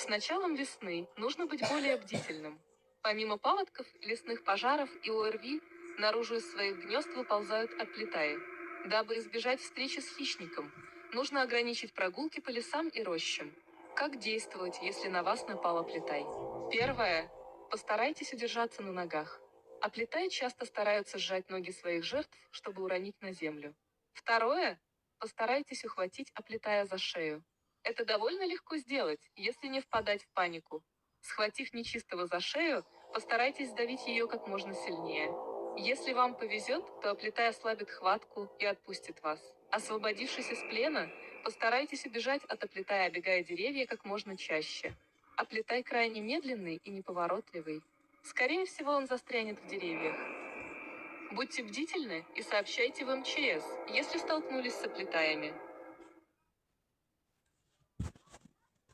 С началом весны нужно быть более бдительным. Помимо паводков, лесных пожаров и ОРВИ, наружу из своих гнезд выползают оплетаи. Дабы избежать встречи с хищником, нужно ограничить прогулки по лесам и рощам. Как действовать, если на вас напал оплетай? Первое. Постарайтесь удержаться на ногах. Оплетаи часто стараются сжать ноги своих жертв, чтобы уронить на землю. Второе. Постарайтесь ухватить оплетая за шею. Это довольно легко сделать, если не впадать в панику. Схватив нечистого за шею, постарайтесь сдавить ее как можно сильнее. Если вам повезет, то оплетай ослабит хватку и отпустит вас. Освободившись из плена, постарайтесь убежать от оплетая, обегая деревья как можно чаще. Оплетай крайне медленный и неповоротливый. Скорее всего, он застрянет в деревьях. Будьте бдительны и сообщайте в МЧС, если столкнулись с оплетаями.